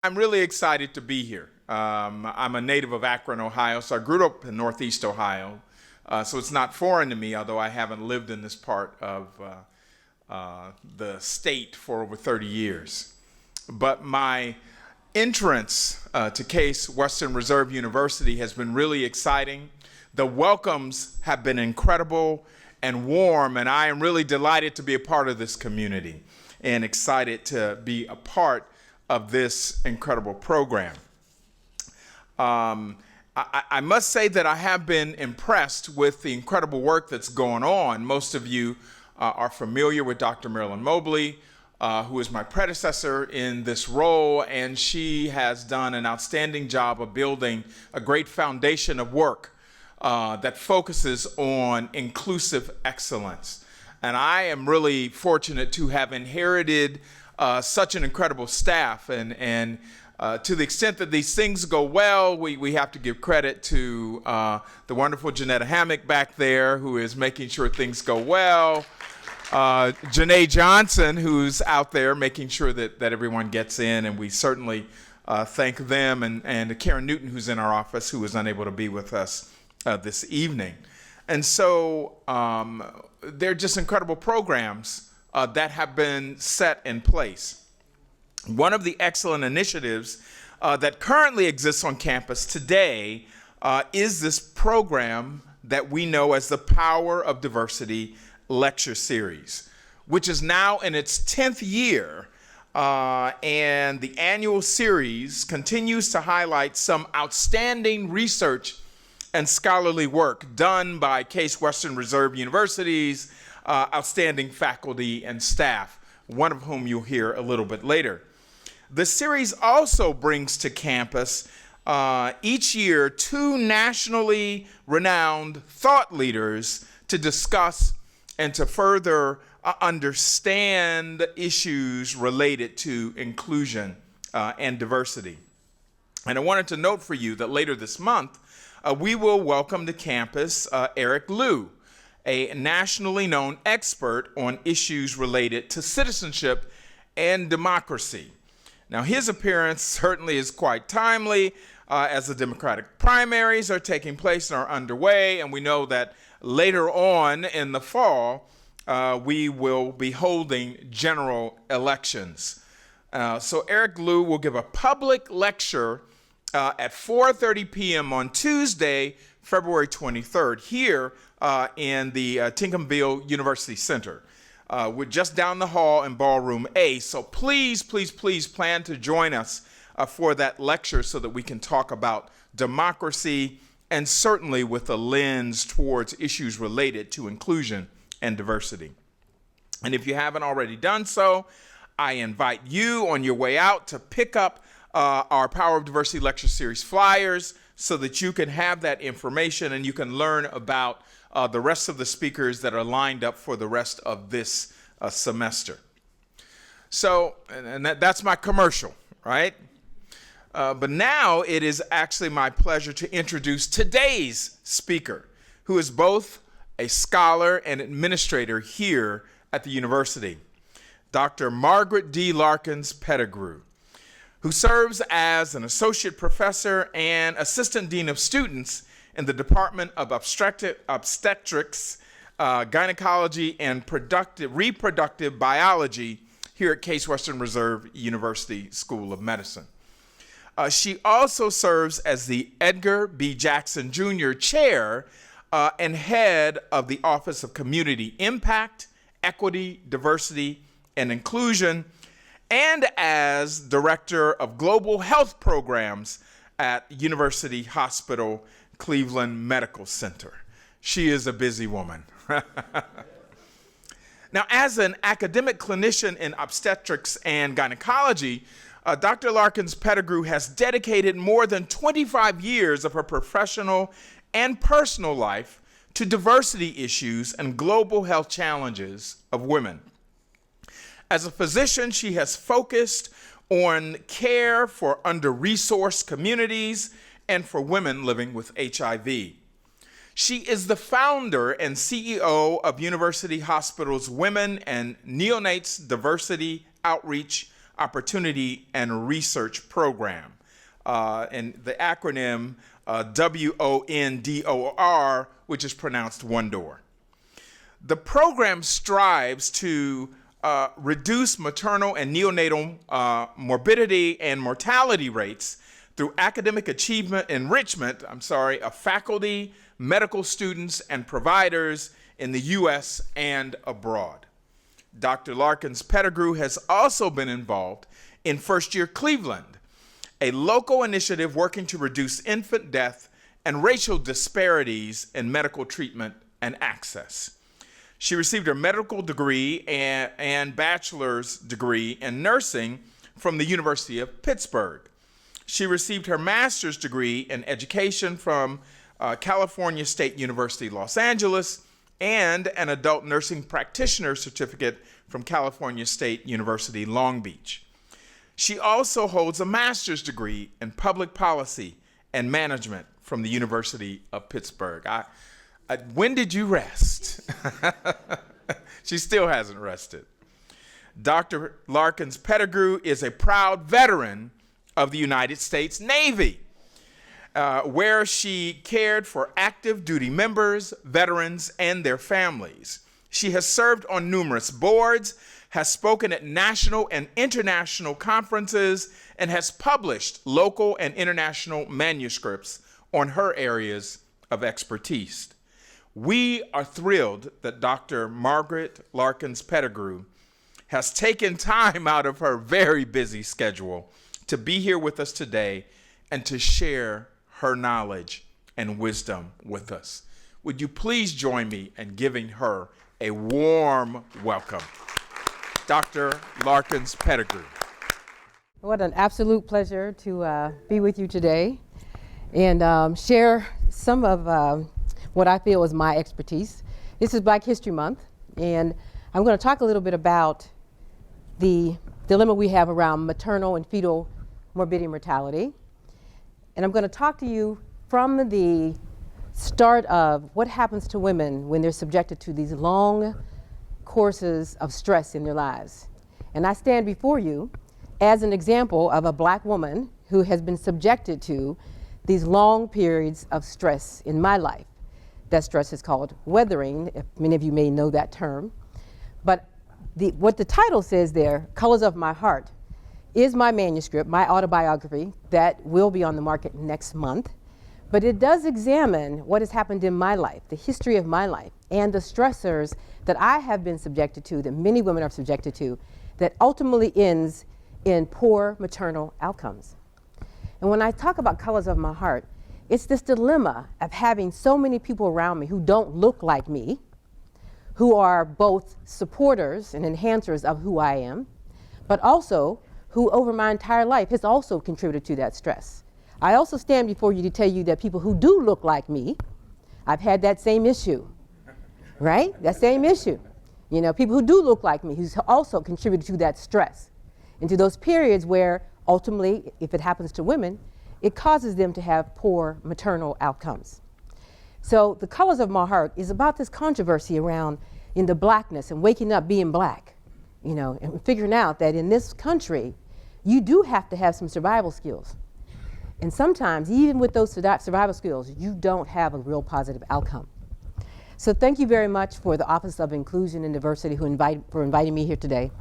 I'm really excited to be here. I'm a native of Akron, Ohio, so I grew up in Northeast Ohio. So it's not foreign to me, although I haven't lived in this part of the state for over 30 years. But my entrance to Case Western Reserve University has been really exciting. The welcomes have been incredible and warm, and I am really delighted to be a part of this community and excited to be a part of this incredible program. I must say that I have been impressed with the incredible work that's going on. Most of you are familiar with Dr. Marilyn Mobley, who is my predecessor in this role, and she has done an outstanding job of building a great foundation of work that focuses on inclusive excellence. And I am really fortunate to have inherited such an incredible staff, and to the extent that these things go well, we have to give credit to the wonderful Janetta Hammock back there, who is making sure things go well. Janae Johnson, who's out there making sure that everyone gets in, and we certainly thank them, and Karen Newton, who's in our office, who was unable to be with us this evening. And so they're just incredible programs that have been set in place. One of the excellent initiatives that currently exists on campus today is this program that we know as the Power of Diversity Lecture Series, which is now in its 10th year, and the annual series continues to highlight some outstanding research and scholarly work done by Case Western Reserve University's outstanding faculty and staff, one of whom you'll hear a little bit later. The series also brings to campus each year two nationally renowned thought leaders to discuss and to further understand issues related to inclusion and diversity. And I wanted to note for you that later this month, we will welcome to campus Eric Liu, a nationally known expert on issues related to citizenship and democracy. Now, his appearance certainly is quite timely as the Democratic primaries are taking place and are underway, and we know that later on in the fall, we will be holding general elections. So Eric Liu will give a public lecture at 4:30 p.m. on Tuesday, February 23rd, here in the Tincomville University Center. We're just down the hall in Ballroom A, so please, please, please plan to join us for that lecture so that we can talk about democracy, and certainly with a lens towards issues related to inclusion and diversity. And if you haven't already done so, I invite you on your way out to pick up our Power of Diversity Lecture Series flyers so that you can have that information and you can learn about the rest of the speakers that are lined up for the rest of this semester. So, and that's my commercial, right? But now it is actually my pleasure to introduce today's speaker, who is both a scholar and administrator here at the university, Dr. Margaret D. Larkins-Pettigrew, who serves as an associate professor and assistant dean of students in the Department of Obstetrics, Gynecology, and Reproductive Biology here at Case Western Reserve University School of Medicine. She also serves as the Edgar B. Jackson Jr. Chair and head of the Office of Community Impact, Equity, Diversity, and Inclusion, and as Director of Global Health Programs at University Hospital Cleveland Medical Center. She is a busy woman. Now, as an academic clinician in obstetrics and gynecology, Dr. Larkins-Pettigrew has dedicated more than 25 years of her professional and personal life to diversity issues and global health challenges of women. As a physician, she has focused on care for under-resourced communities and for women living with HIV. She is the founder and CEO of University Hospital's Women and Neonates Diversity Outreach Opportunity and Research Program, and the acronym WONDOR, which is pronounced WONDOR. The program strives to reduce maternal and neonatal morbidity and mortality rates through academic achievement enrichment, of faculty, medical students, and providers in the U.S. and abroad. Dr. Larkins-Pettigrew has also been involved in First Year Cleveland, a local initiative working to reduce infant death and racial disparities in medical treatment and access. She received her medical degree and bachelor's degree in nursing from the University of Pittsburgh. She received her master's degree in education from California State University, Los Angeles, and an adult nursing practitioner certificate from California State University, Long Beach. She also holds a master's degree in public policy and management from the University of Pittsburgh. When did you rest? She still hasn't rested. Dr. Larkins-Pettigrew is a proud veteran of the United States Navy, where she cared for active duty members, veterans, and their families. She has served on numerous boards, has spoken at national and international conferences, and has published local and international manuscripts on her areas of expertise. We are thrilled that Dr. Margaret Larkins-Pettigrew has taken time out of her very busy schedule to be here with us today and to share her knowledge and wisdom with us. Would you please join me in giving her a warm welcome? Dr. Larkins-Pettigrew. What an absolute pleasure to be with you today and share some of what I feel is my expertise. This is Black History Month, and I'm going to talk a little bit about the dilemma we have around maternal and fetal morbidity and mortality. And I'm going to talk to you from the start of what happens to women when they're subjected to these long courses of stress in their lives. And I stand before you as an example of a Black woman who has been subjected to these long periods of stress in my life. That stress is called weathering, if many of you may know that term. But what the title says there, Colors of My Heart, is my manuscript, my autobiography, that will be on the market next month. But it does examine what has happened in my life, the history of my life, and the stressors that I have been subjected to, that many women are subjected to, that ultimately ends in poor maternal outcomes. And when I talk about Colors of My Heart, it's this dilemma of having so many people around me who don't look like me, who are both supporters and enhancers of who I am, but also who over my entire life has also contributed to that stress. I also stand before you to tell you that people who do look like me, I've had that same issue, right? That same issue. You know, people who do look like me, who's also contributed to that stress, and to those periods where ultimately, if it happens to women, it causes them to have poor maternal outcomes. So the Colors of My Heart is about this controversy around in the Blackness and waking up being Black, you know, and figuring out that in this country, you do have to have some survival skills. And sometimes, even with those survival skills, you don't have a real positive outcome. So thank you very much for the Office of Inclusion and Diversity for inviting me here today.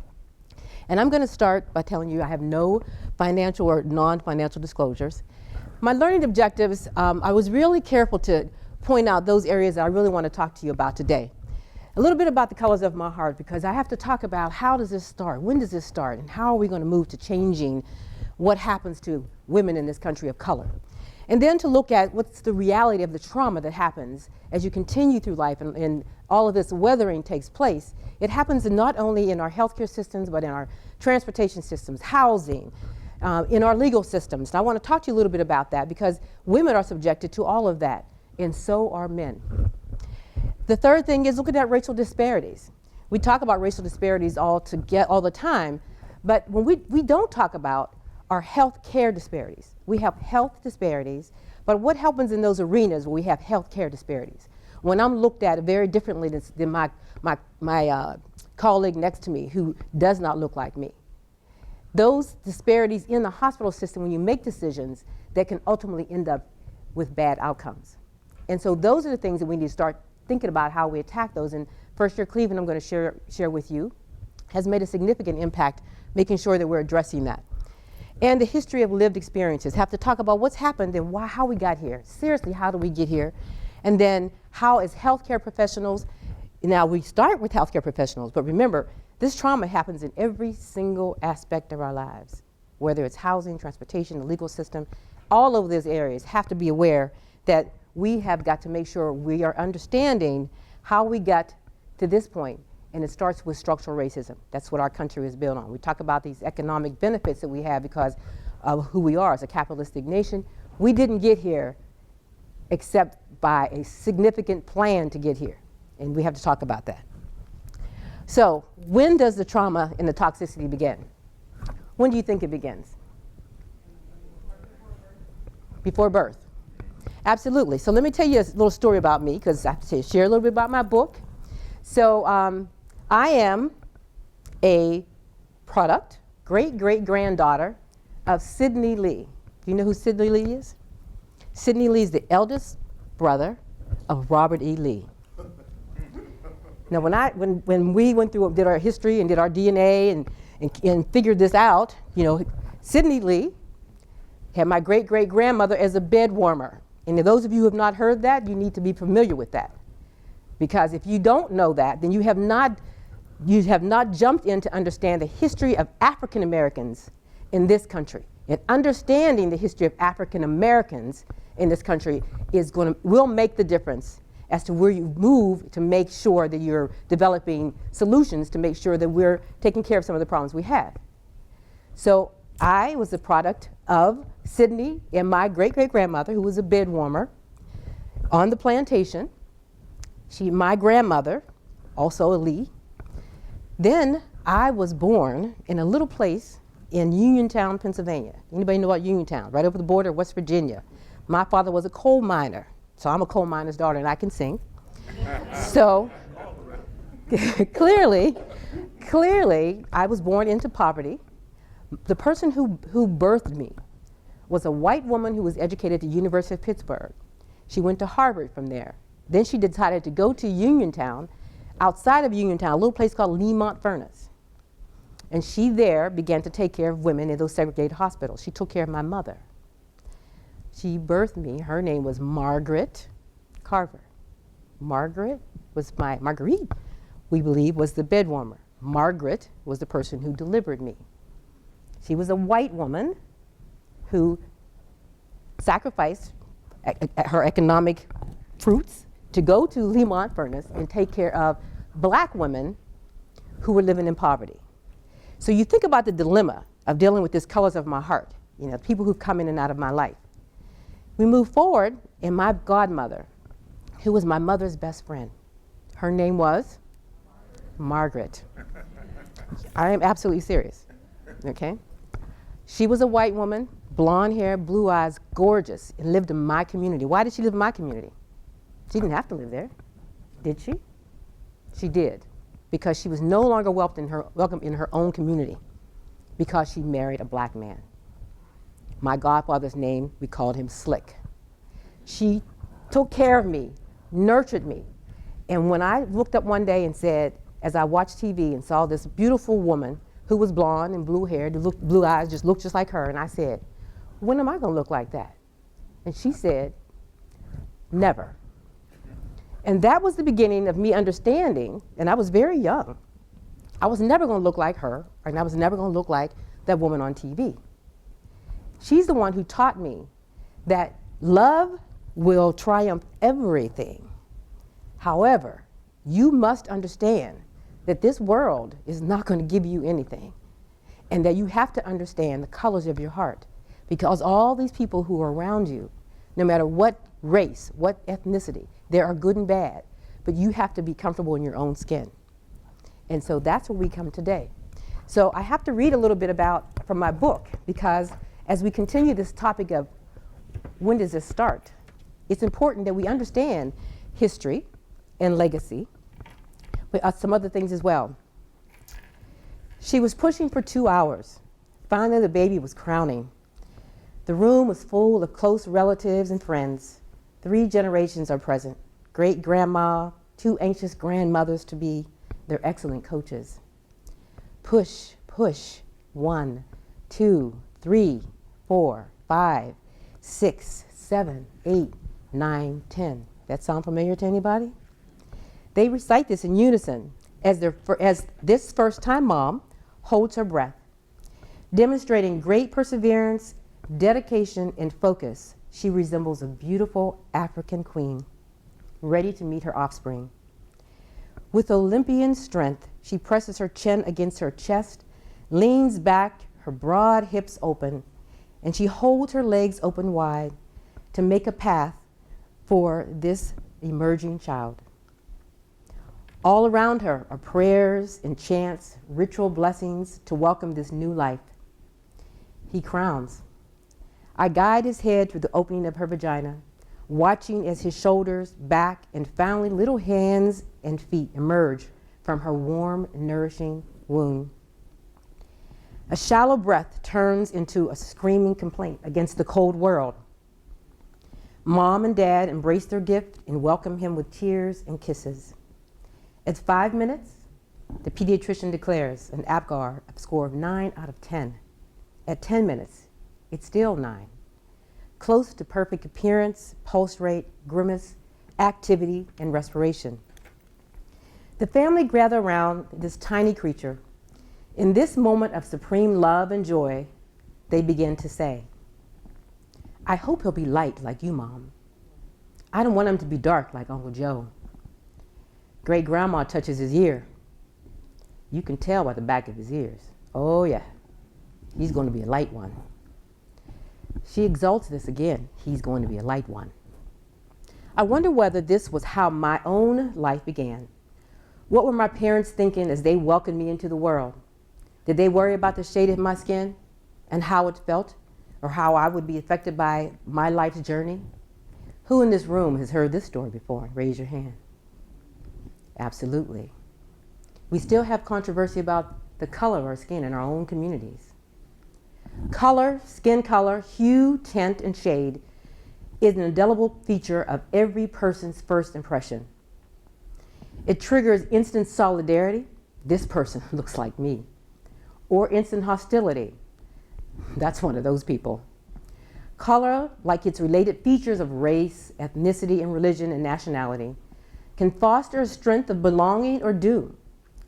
And I'm going to start by telling you I have no financial or non-financial disclosures. My learning objectives, I was really careful to point out those areas that I really want to talk to you about today. A little bit about the Colors of My Heart, because I have to talk about how does this start, when does this start, and how are we going to move to changing what happens to women in this country of color. And then to look at what's the reality of the trauma that happens as you continue through life and all of this weathering takes place. It happens not only in our healthcare systems, but in our transportation systems, housing, in our legal systems. And I want to talk to you a little bit about that because women are subjected to all of that, and so are men. The third thing is looking at racial disparities. We talk about racial disparities all the time, but when we don't talk about our health care disparities. We have health disparities, but what happens in those arenas where we have health care disparities? When I'm looked at very differently than my colleague next to me who does not look like me. those disparities in the hospital system when you make decisions that can ultimately end up with bad outcomes. And so those are the things that we need to start thinking about how we attack those. And First Year Cleveland, I'm going to share with you, has made a significant impact making sure that we're addressing that. And the history of lived experiences, have to talk about what's happened and how we got here. Seriously, how do we get here? And then how as healthcare professionals, now we start with healthcare professionals, but remember, this trauma happens in every single aspect of our lives, whether it's housing, transportation, the legal system, all of those areas have to be aware that we have got to make sure we are understanding how we got to this point. And it starts with structural racism. That's what our country is built on. We talk about these economic benefits that we have because of who we are as a capitalistic nation. We didn't get here except by a significant plan to get here. And we have to talk about that. So when does the trauma and the toxicity begin? When do you think it begins? Before birth. Absolutely. So let me tell you a little story about me, because I have to share a little bit about my book. So I am a product, great-great-granddaughter of Sidney Lee. Do you know who Sidney Lee is? Sidney Lee is the eldest brother of Robert E. Lee. Now, when we went through, did our history and did our DNA and figured this out, you know, Sidney Lee had my great-great-grandmother as a bed warmer. And if those of you who have not heard that, you need to be familiar with that. Because if you don't know that, then you have not jumped in to understand the history of African Americans in this country. And understanding the history of African Americans in this country will make the difference as to where you move to make sure that you're developing solutions to make sure that we're taking care of some of the problems we have. So I was a product of Sidney and my great-great-grandmother, who was a bed warmer on the plantation. My grandmother, also a Lee. Then I was born in a little place in Uniontown, Pennsylvania. Anybody know about Uniontown? Right over the border of West Virginia. My father was a coal miner, so I'm a coal miner's daughter and I can sing. So clearly, I was born into poverty. The person who birthed me was a white woman who was educated at the University of Pittsburgh. She went to Harvard from there. Then she decided to go to Uniontown, outside of Uniontown, a little place called Lemont Furnace. And she there began to take care of women in those segregated hospitals. She took care of my mother. She birthed me. Her name was Margaret Carver. Margaret, we believe, was the bed warmer. Margaret was the person who delivered me. She was a white woman who sacrificed her economic fruits to go to Lemont Furnace and take care of black women who were living in poverty. So you think about the dilemma of dealing with these colors of my heart, you know, people who come in and out of my life. We move forward, and my godmother, who was my mother's best friend, her name was Margaret. I am absolutely serious, okay? She was a white woman, blonde hair, blue eyes, gorgeous, and lived in my community. Why did she live in my community? She didn't have to live there, did she? She did, because she was no longer welcome in her own community because she married a black man. My godfather's name, we called him Slick. She took care of me, nurtured me. And when I looked up one day and said, as I watched TV and saw this beautiful woman who was blonde and blue haired, blue eyes, just looked just like her, and I said, when am I gonna look like that? And she said, never. And that was the beginning of me understanding, and I was very young. I was never gonna look like her, and I was never gonna look like that woman on TV. She's the one who taught me that love will triumph everything. However, you must understand that this world is not gonna give you anything, and that you have to understand the colors of your heart, because all these people who are around you, no matter what race, what ethnicity, there are good and bad, but you have to be comfortable in your own skin. And so that's where we come today. So I have to read a little bit from my book, because as we continue this topic of when does this start, it's important that we understand history and legacy, but some other things as well. She was pushing for 2 hours Finally, the baby was crowning. The room was full of close relatives and friends. 3 generations are present: great-grandma, 2 anxious grandmothers-to-be, their excellent coaches. Push, push, 1, 2, 3, 4, 5, 6, 7, 8, 9, 10. That sound familiar to anybody? They recite this in unison as this first-time mom holds her breath, demonstrating great perseverance, dedication, and focus. She resembles a beautiful African queen, ready to meet her offspring. With Olympian strength, she presses her chin against her chest, leans back, her broad hips open, and she holds her legs open wide to make a path for this emerging child. All around her are prayers and chants, ritual blessings to welcome this new life. He crowns. I guide his head through the opening of her vagina, watching as his shoulders, back, and finally little hands and feet emerge from her warm, nourishing womb. A shallow breath turns into a screaming complaint against the cold world. Mom and Dad embrace their gift and welcome him with tears and kisses. At 5 minutes, the pediatrician declares an APGAR score of 9 out of 10. At 10 minutes, it's still 9. Close to perfect appearance, pulse rate, grimace, activity, and respiration. The family gather around this tiny creature. In this moment of supreme love and joy, they begin to say, "I hope he'll be light like you, Mom. I don't want him to be dark like Uncle Joe." Great-grandma touches his ear. You can tell by the back of his ears. Oh yeah, he's going to be a light one. She exalts this again. He's going to be a light one. I wonder whether this was how my own life began. What were my parents thinking as they welcomed me into the world? Did they worry about the shade of my skin and how it felt, or how I would be affected by my life's journey? Who in this room has heard this story before? Raise your hand. Absolutely. We still have controversy about the color of our skin in our own communities. Color, skin color, hue, tint, and shade is an indelible feature of every person's first impression. It triggers instant solidarity. This person looks like me. Or instant hostility. That's one of those people. Color, like its related features of race, ethnicity, and religion and nationality, can foster a strength of belonging or doom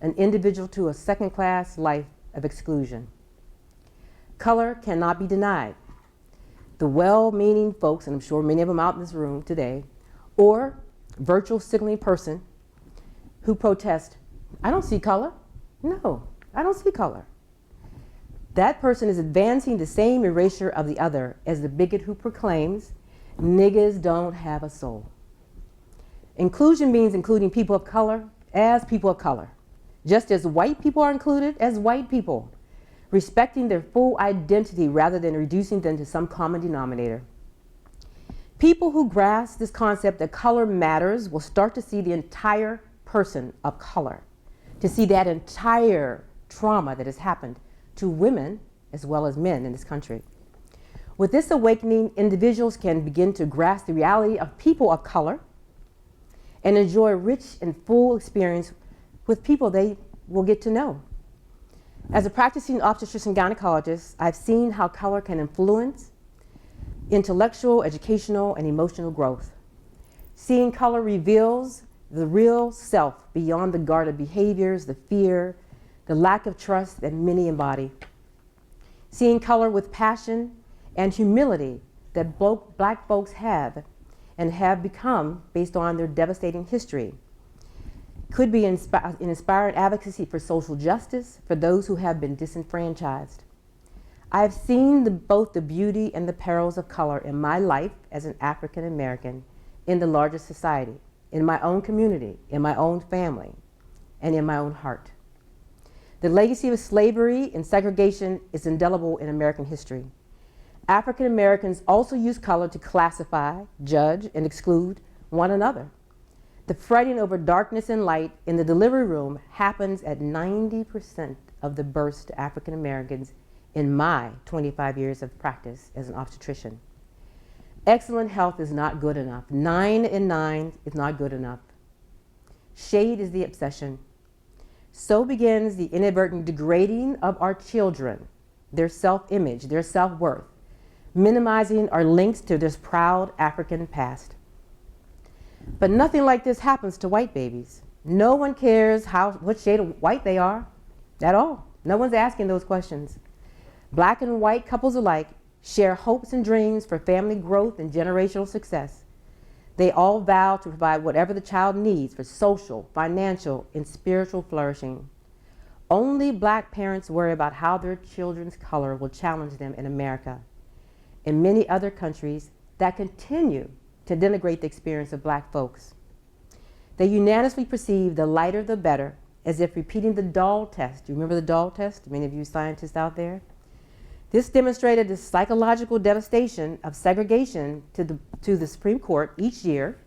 an individual to a second-class life of exclusion. Color cannot be denied. The well-meaning folks, and I'm sure many of them out in this room today, or virtual signaling person who protest, "I don't see color." No, I don't see color. That person is advancing the same erasure of the other as the bigot who proclaims, "Niggas don't have a soul." Inclusion means including people of color as people of color, just as white people are included as white people, respecting their full identity rather than reducing them to some common denominator. People who grasp this concept that color matters will start to see the entire person of color, to see that entire trauma that has happened to women as well as men in this country. With this awakening, individuals can begin to grasp the reality of people of color and enjoy a rich and full experience with people they will get to know. As a practicing obstetrician gynecologist, I've seen how color can influence intellectual, educational, and emotional growth. Seeing color reveals the real self beyond the guarded behaviors, the fear, the lack of trust that many embody. Seeing color with passion and humility that Black folks have and have become based on their devastating history could be an inspired advocacy for social justice for those who have been disenfranchised. I have seen both the beauty and the perils of color in my life as an African American in the larger society, in my own community, in my own family, and in my own heart. The legacy of slavery and segregation is indelible in American history. African Americans also use color to classify, judge, and exclude one another. The fighting over darkness and light in the delivery room happens at 90% of the births to African Americans in my 25 years of practice as an obstetrician. Excellent health is not good enough. 9 in 9 is not good enough. Shade is the obsession. So begins the inadvertent degrading of our children, their self-image, their self-worth, minimizing our links to this proud African past. But nothing like this happens to white babies. No one cares what shade of white they are at all. No one's asking those questions. Black and white couples alike share hopes and dreams for family growth and generational success. They all vow to provide whatever the child needs for social, financial, and spiritual flourishing. Only black parents worry about how their children's color will challenge them in America. In many other countries that continue to denigrate the experience of black folks. They unanimously perceive the lighter the better, as if repeating the doll test. Do you remember the doll test? Many of you scientists out there. This demonstrated the psychological devastation of segregation to the Supreme Court each year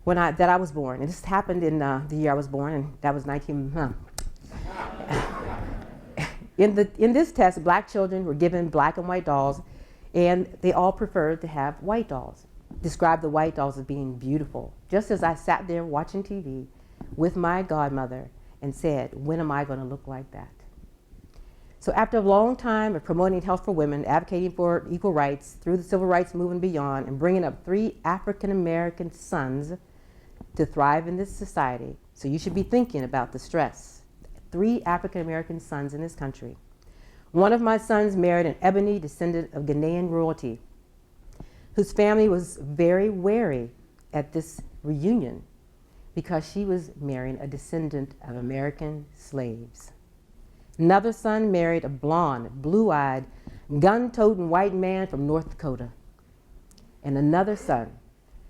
that I was born. And this happened in the year I was born, and that was In this test, black children were given black and white dolls, and they all preferred to have white dolls. Described the white dolls as being beautiful, just as I sat there watching TV with my godmother and said, when am I going to look like that? So after a long time of promoting health for women, advocating for equal rights through the civil rights movement and beyond, and bringing up 3 African-American sons to thrive in this society, so you should be thinking about the stress. 3 African-American sons in this country. One of my sons married an ebony descendant of Ghanaian royalty, whose family was very wary at this reunion because she was marrying a descendant of American slaves. Another son married a blonde, blue-eyed, gun-toting white man from North Dakota. And another son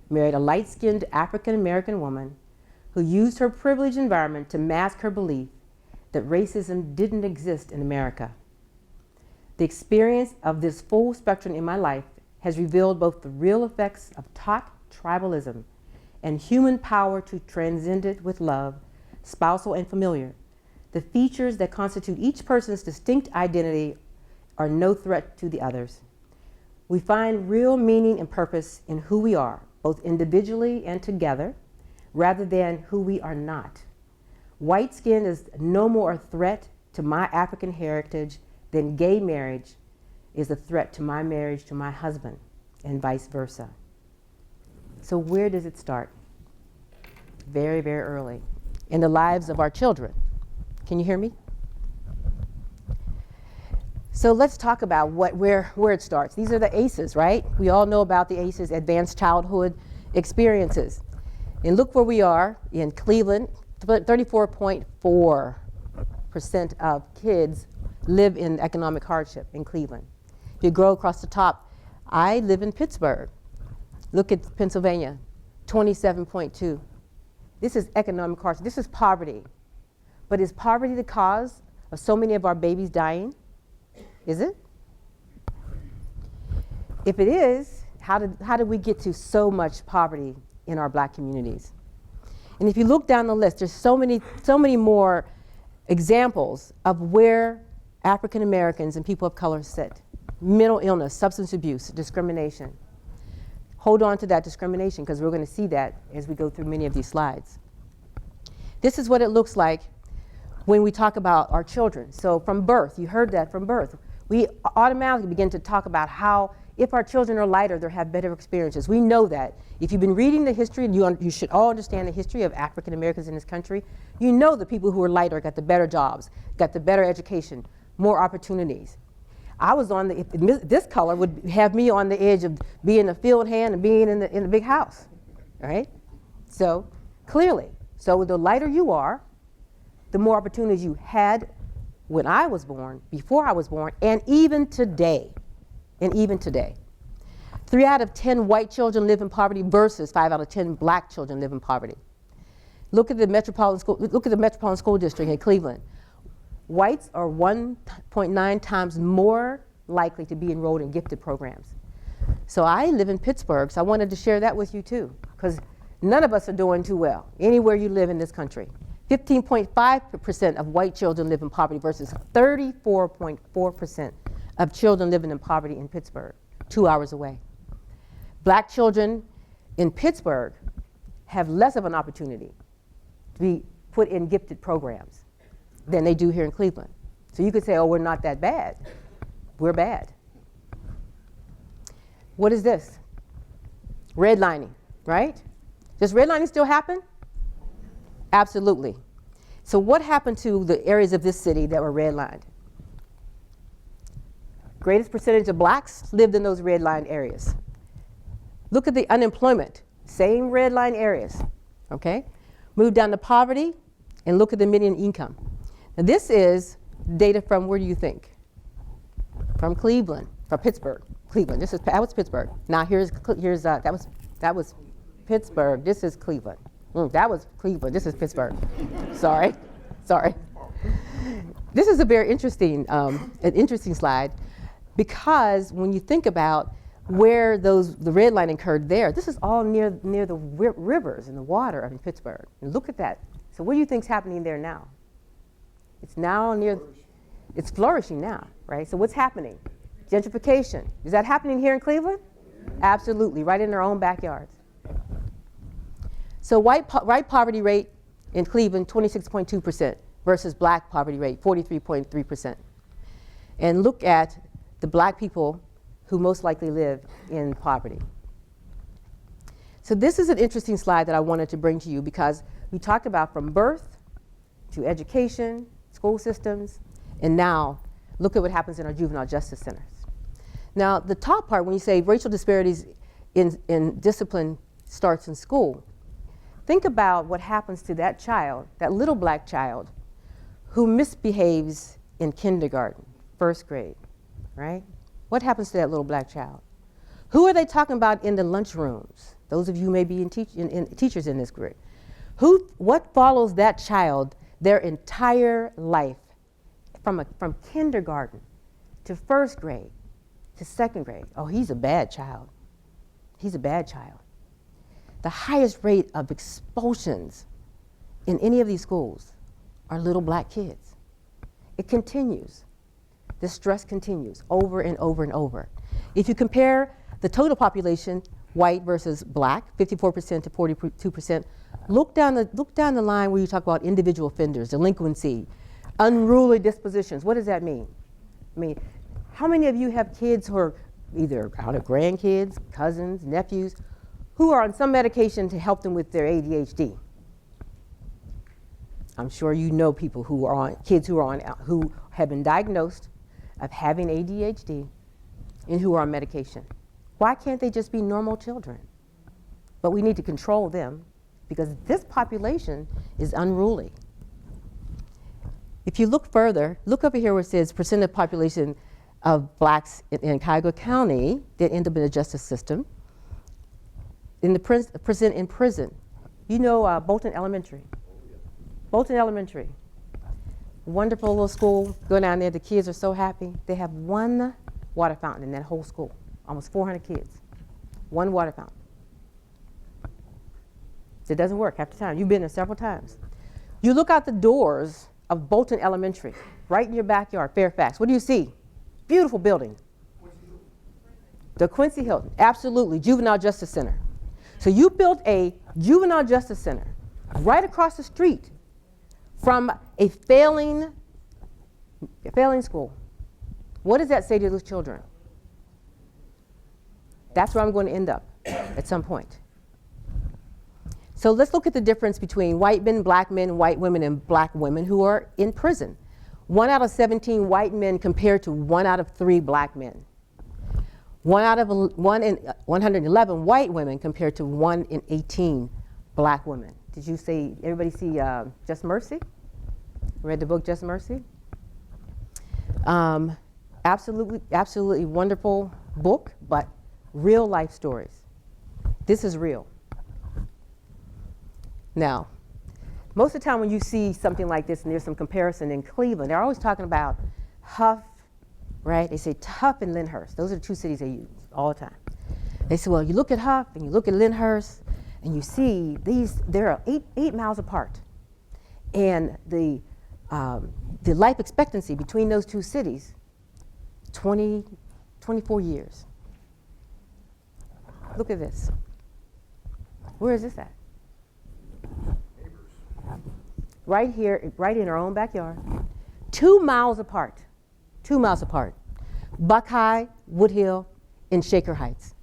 married a light-skinned African-American woman who used her privileged environment to mask her belief that racism didn't exist in America. The experience of this full spectrum in my life has revealed both the real effects of taught tribalism and human power to transcend it with love, spousal and familiar. The features that constitute each person's distinct identity are no threat to the others. We find real meaning and purpose in who we are, both individually and together, rather than who we are not. White skin is no more a threat to my African heritage than gay marriage is a threat to my marriage to my husband, and vice versa. So where does it start? Very, very early in the lives of our children. Can you hear me? So let's talk about where it starts. These are the ACEs, right? We all know about the ACEs, Advanced Childhood Experiences. And look where we are in Cleveland. 34.4% of kids live in economic hardship in Cleveland. If you go across the top, I live in Pittsburgh. Look at Pennsylvania, 27.2. This is economic hardship. This is poverty. But is poverty the cause of so many of our babies dying? Is it? If it is, how did we get to so much poverty in our black communities? And if you look down the list, there's so many more examples of where African Americans and people of color sit. Mental illness, substance abuse, discrimination. Hold on to that discrimination because we're going to see that as we go through many of these slides. This is what it looks like when we talk about our children. So from birth, you heard that from birth. We automatically begin to talk about how if our children are lighter, they'll have better experiences. We know that. If you've been reading the history, you should all understand the history of African Americans in this country. You know the people who are lighter got the better jobs, got the better education, more opportunities. I was on this color would have me on the edge of being a field hand and being in the big house, right? So clearly, so the lighter you are, the more opportunities you had when I was born, before I was born, and even today. 3 out of 10 white children live in poverty versus 5 out of 10 black children live in poverty. Look at the Metropolitan School District in Cleveland. Whites are 1.9 times more likely to be enrolled in gifted programs. So I live in Pittsburgh, so I wanted to share that with you too, because none of us are doing too well, anywhere you live in this country. 15.5% of white children live in poverty versus 34.4% of children living in poverty in Pittsburgh, 2 hours away. Black children in Pittsburgh have less of an opportunity to be put in gifted programs than they do here in Cleveland. So you could say, oh, we're not that bad. We're bad. What is this? Redlining, right? Does redlining still happen? Absolutely. So what happened to the areas of this city that were redlined? Greatest percentage of blacks lived in those redlined areas. Look at the unemployment, same redline areas, okay? Move down to poverty and look at the median income. Now this is data from, where do you think? From Cleveland, from Pittsburgh, Cleveland. That was Pittsburgh. Now that was Pittsburgh. This is Cleveland. That was Cleveland. This is Pittsburgh. Sorry. This is a very interesting, an interesting slide, because when you think about where the redlining occurred there, this is all near the rivers and the water in Pittsburgh. And look at that. So what do you think is happening there now? It's now it's flourishing now, right? So what's happening? Gentrification. Is that happening here in Cleveland? Absolutely, right in their own backyards. So white poverty rate in Cleveland, 26.2% versus black poverty rate, 43.3%. And look at the black people who most likely live in poverty. So this is an interesting slide that I wanted to bring to you, because we talked about from birth to education, school systems, and now look at what happens in our juvenile justice centers. Now the top part, when you say racial disparities in discipline starts in school, think about what happens to that child, that little black child, who misbehaves in kindergarten, first grade, right? What happens to that little black child? Who are they talking about in the lunchrooms? Those of you who may be teachers in this group. What follows that child their entire life, from kindergarten to first grade to second grade? Oh, he's a bad child. He's a bad child. The highest rate of expulsions in any of these schools are little black kids. It continues. The stress continues over and over and over. If you compare the total population, white versus black, 54% to 42%, look down the line where you talk about individual offenders, delinquency, unruly dispositions. What does that mean? I mean, how many of you have kids who are either out of grandkids, cousins, nephews, who are on some medication to help them with their ADHD? I'm sure you know people who are on, kids who have been diagnosed of having ADHD and who are on medication. Why can't they just be normal children? But we need to control them, because this population is unruly. If you look further, look over here where it says percent of population of blacks in Cuyahoga County that end up in the justice system. In the percent in prison. You know Bolton Elementary. Bolton Elementary. Wonderful little school. Go down there, the kids are so happy. They have one water fountain in that whole school. Almost 400 kids. One water fountain. It doesn't work half the time. You've been there several times. You look out the doors of Bolton Elementary, right in your backyard, Fairfax. What do you see? Beautiful building. The Quincy Hilton, absolutely, Juvenile Justice Center. So you built a juvenile justice center right across the street from a failing school. What does that say to those children? That's where I'm going to end up at some point. So let's look at the difference between white men, white women, and black women who are in prison. 1 out of 17 white men compared to 1 out of 3 black men. 1 in 111 white women compared to 1 in 18 black women. Did you see, everybody see Just Mercy? Read the book Just Mercy? Absolutely wonderful book, but real life stories. This is real. Now, most of the time when you see something like this and there's some comparison in Cleveland, they're always talking about Huff, right? They say Huff and Lyndhurst. Those are the 2 cities they use all the time. They say, well, you look at Huff and you look at Lyndhurst and you see these, they're 8 miles apart. And the life expectancy between those two cities, 24 years. Look at this. Where is this at? Right here, right in our own backyard. 2 miles apart. 2 miles apart. Buckeye, Woodhill, and Shaker Heights.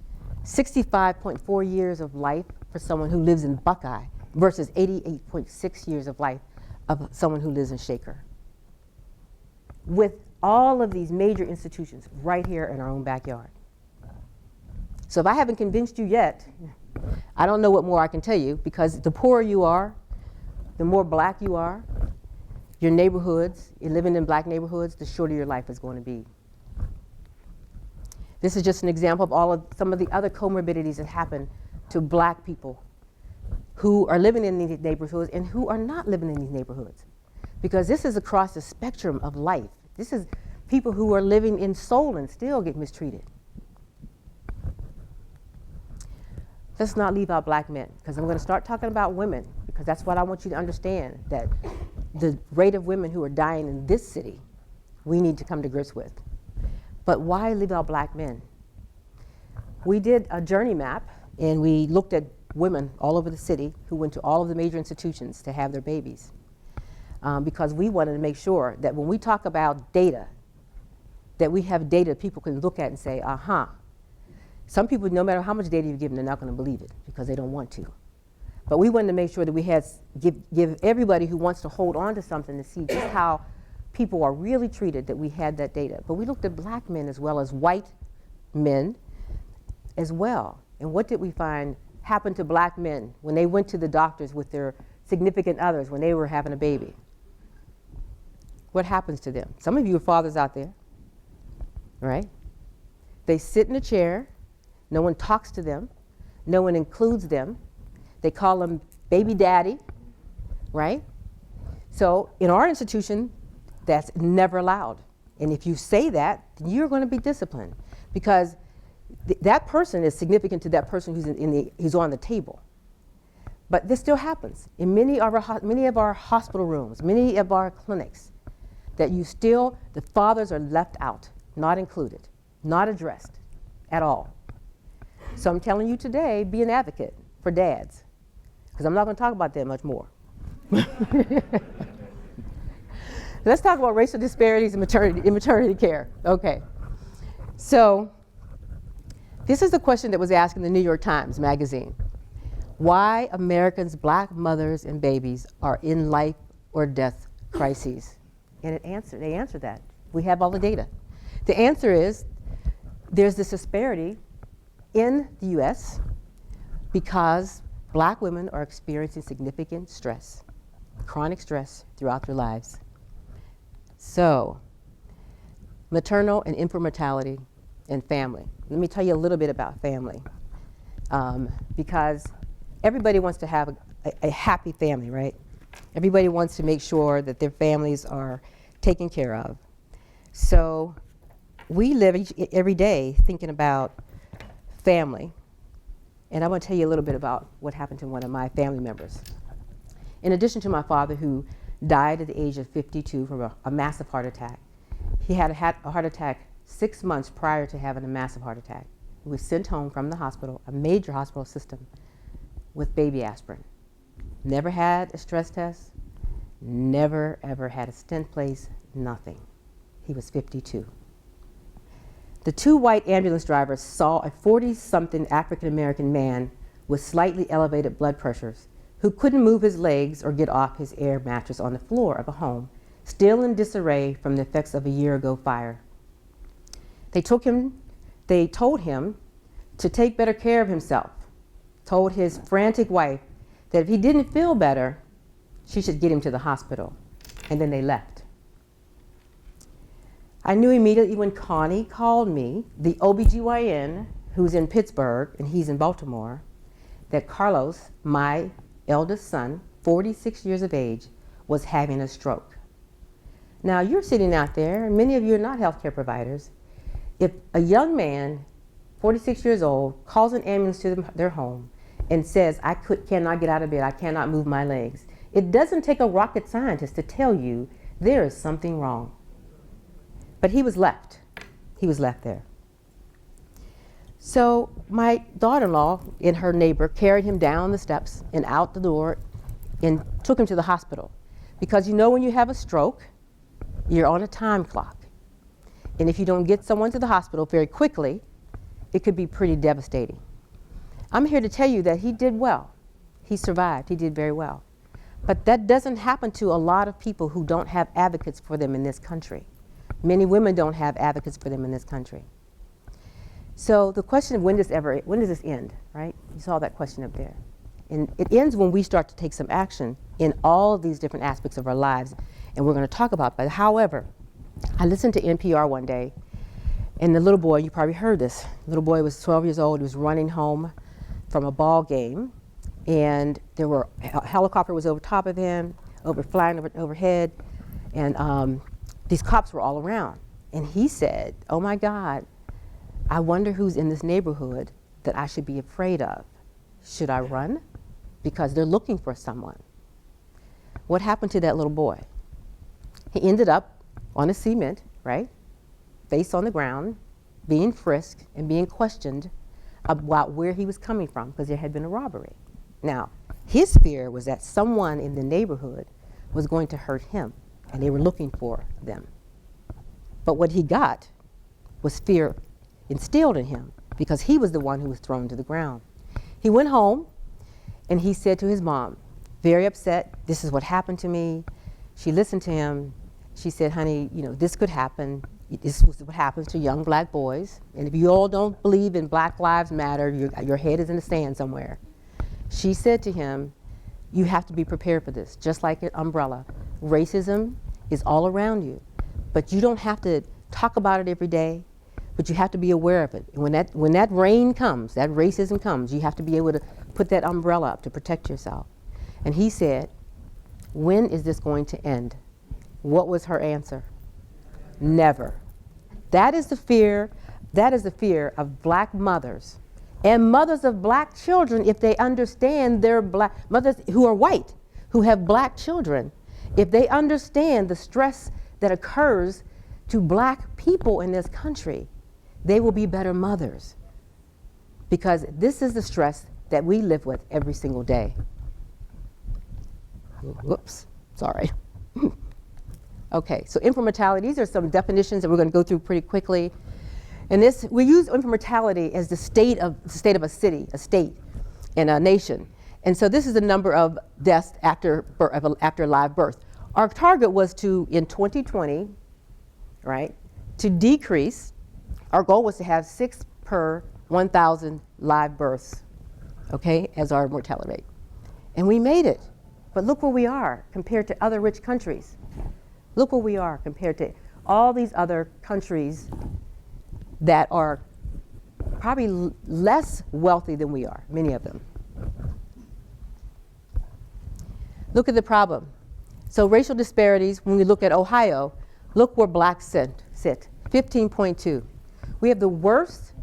65.4 years of life for someone who lives in Buckeye versus 88.6 years of life of someone who lives in Shaker. With all of these major institutions right here in our own backyard. So if I haven't convinced you yet, I don't know what more I can tell you, because the poorer you are, the more black you are, your neighborhoods, you're living in black neighborhoods, the shorter your life is going to be. This is just an example of some of the other comorbidities that happen to black people who are living in these neighborhoods and who are not living in these neighborhoods. Because this is across the spectrum of life. This is people who are living in Solon still get mistreated. Let's not leave out black men, because I'm going to start talking about women, because that's what I want you to understand, that the rate of women who are dying in this city, we need to come to grips with. But why leave out black men? We did a journey map, and we looked at women all over the city who went to all of the major institutions to have their babies. Because we wanted to make sure that when we talk about data, that we have data people can look at and say, uh-huh. Some people, no matter how much data you give them, they're not going to believe it because they don't want to. But we wanted to make sure that we had give everybody who wants to hold on to something to see just how people are really treated, that we had that data. But we looked at black men as well as white men as well. And what did we find happened to black men when they went to the doctors with their significant others when they were having a baby? What happens to them? Some of you are fathers out there, right? They sit in a chair. No one talks to them. No one includes them. They call them baby daddy, right? So in our institution, that's never allowed. And if you say that, then you're going to be disciplined, because that person is significant to that person who's on the table. But this still happens in many of our hospital rooms, many of our clinics, that the fathers are left out, not included, not addressed at all. So I'm telling you today, be an advocate for dads, because I'm not going to talk about that much more. Let's talk about racial disparities in maternity care. Okay. So this is the question that was asked in the New York Times Magazine. Why Americans' black mothers and babies are in life or death crises. And they answered that. We have all the data. The answer is there's this disparity in the US because black women are experiencing significant stress, chronic stress throughout their lives. So, maternal and infant mortality and family. Let me tell you a little bit about family, because everybody wants to have a happy family, right? Everybody wants to make sure that their families are taken care of. So we live every day thinking about family. And I want to tell you a little bit about what happened to one of my family members. In addition to my father, who died at the age of 52 from a massive heart attack, he had a heart attack 6 months prior to having a massive heart attack. He was sent home from the hospital, a major hospital system, with baby aspirin. Never had a stress test, never ever had a stent placed, nothing. He was 52. The 2 white ambulance drivers saw a 40-something African-American man with slightly elevated blood pressures who couldn't move his legs or get off his air mattress on the floor of a home, still in disarray from the effects of a year-ago fire. They told him to take better care of himself, told his frantic wife that if he didn't feel better, she should get him to the hospital, and then they left. I knew immediately when Connie called me, the OBGYN, who's in Pittsburgh and he's in Baltimore, that Carlos, my eldest son, 46 years of age, was having a stroke. Now you're sitting out there, and many of you are not healthcare providers. If a young man, 46 years old, calls an ambulance to their home and says, cannot get out of bed, I cannot move my legs, It doesn't take a rocket scientist to tell you there is something wrong. But he was left. He was left there. So my daughter-in-law and her neighbor carried him down the steps and out the door and took him to the hospital. Because you know when you have a stroke, you're on a time clock. And if you don't get someone to the hospital very quickly, it could be pretty devastating. I'm here to tell you that he did well. He survived. He did very well. But that doesn't happen to a lot of people who don't have advocates for them in this country. Many women don't have advocates for them in this country. So the question of when does this end, right? You saw that question up there. And it ends when we start to take some action in all of these different aspects of our lives, and we're going to talk about that. However, I listened to NPR one day, and the little boy, you probably heard this, the little boy was 12 years old, he was running home from a ball game, and a helicopter was over top of him, flying overhead, and these cops were all around. And he said, "Oh my God, I wonder who's in this neighborhood that I should be afraid of. Should I run? Because they're looking for someone." What happened to that little boy? He ended up on a cement, right? Face on the ground, being frisked and being questioned about where he was coming from because there had been a robbery. Now, his fear was that someone in the neighborhood was going to hurt him and they were looking for them. But what he got was fear instilled in him because he was the one who was thrown to the ground. He went home and he said to his mom, very upset, "This is what happened to me." She listened to him. She said, "Honey, this could happen. This was what happens to young black boys. And if you all don't believe in Black Lives Matter, your head is in the sand somewhere." She said to him, "You have to be prepared for this, just like an umbrella. Racism is all around you, but you don't have to talk about it every day, but you have to be aware of it. And when that rain comes, that racism comes, you have to be able to put that umbrella up to protect yourself." And he said, "When is this going to end?" What was her answer? Never. That is the fear of black mothers and mothers of black children. If they understand their black mothers who are white, who have black children, if they understand the stress that occurs to black people in this country, they will be better mothers. Because this is the stress that we live with every single day. Whoops, sorry. Okay, so infant mortality, these are some definitions that we're going to go through pretty quickly. And we use infant mortality as the state of a city, a state, and a nation. And so this is the number of deaths after live birth. Our target was in 2020, right, to decrease. Our goal was to have 6 per 1,000 live births, okay, as our mortality rate. And we made it. But look where we are compared to other rich countries. Look where we are compared to all these other countries that are probably less wealthy than we are, many of them. Look at the problem. So racial disparities, when we look at Ohio, look where blacks sit, 15.2. We have the worst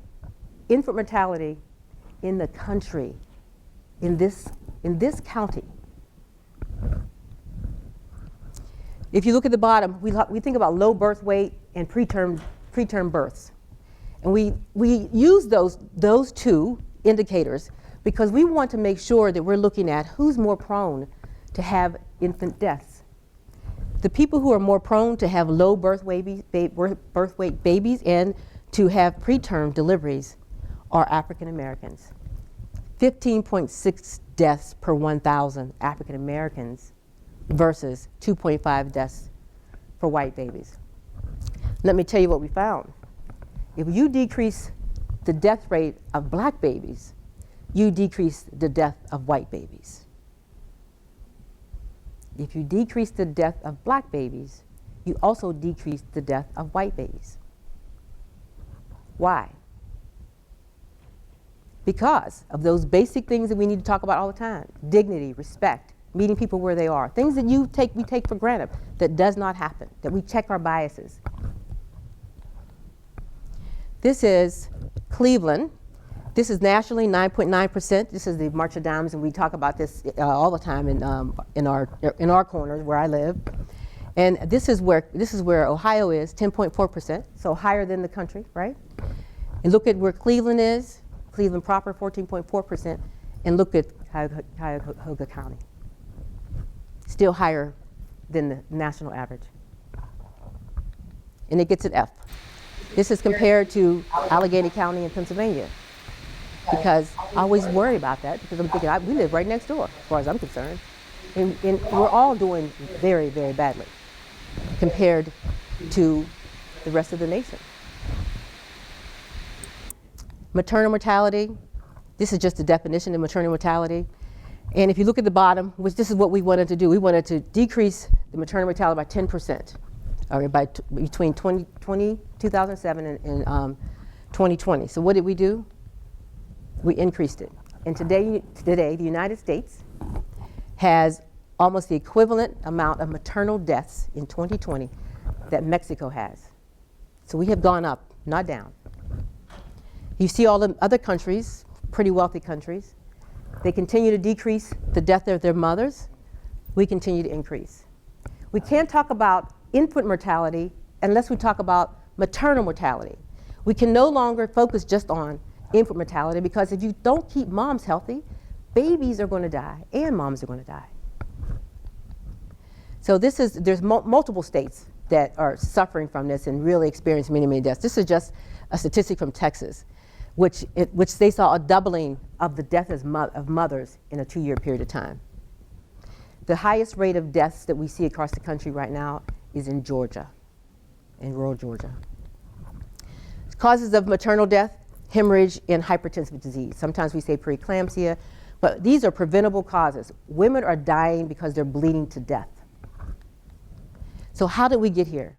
infant mortality in the country, in this county. If you look at the bottom, we think about low birth weight and preterm births. And we use those two indicators because we want to make sure that we're looking at who's more prone to have infant deaths. The people who are more prone to have low birth weight babies and to have preterm deliveries are African Americans. 15.6 deaths per 1,000 African Americans versus 2.5 deaths for white babies. Let me tell you what we found. If you decrease the death rate of black babies, you decrease the death of white babies. If you decrease the death of black babies, you also decrease the death of white babies. Why? Because of those basic things that we need to talk about all the time: dignity, respect, meeting people where they are, things that we take for granted that does not happen, that we check our biases. This is Cleveland. This is nationally 9.9%. This is the March of Dimes, and we talk about this all the time in our corners where I live. And this is where Ohio is, 10.4%, so higher than the country, right? And look at where Cleveland is, Cleveland proper, 14.4%, and look at Cuyahoga County, still higher than the national average. And it gets an F. This is compared to Allegheny County in Pennsylvania, because I always worry about that, because I'm thinking, we live right next door, as far as I'm concerned. And we're all doing very, very badly compared to the rest of the nation. Maternal mortality, this is just the definition of maternal mortality. And if you look at the bottom, which this is what we wanted to do, we wanted to decrease the maternal mortality by 10%, between 2007 and 2020. So what did we do? We increased it. And today, the United States has almost the equivalent amount of maternal deaths in 2020 that Mexico has. So we have gone up, not down. You see all the other countries, pretty wealthy countries, they continue to decrease the death of their mothers. We continue to increase. We can't talk about infant mortality unless we talk about maternal mortality. We can no longer focus just on infant mortality, because if you don't keep moms healthy, babies are going to die and moms are going to die. So there's multiple states that are suffering from this and really experiencing many, many deaths. This is just a statistic from Texas, which they saw a doubling of the deaths of mothers in a 2-year period of time. The highest rate of deaths that we see across the country right now is in Georgia, in rural Georgia. Causes of maternal death: hemorrhage and hypertensive disease. Sometimes we say preeclampsia, but these are preventable causes. Women are dying because they're bleeding to death. So how did we get here?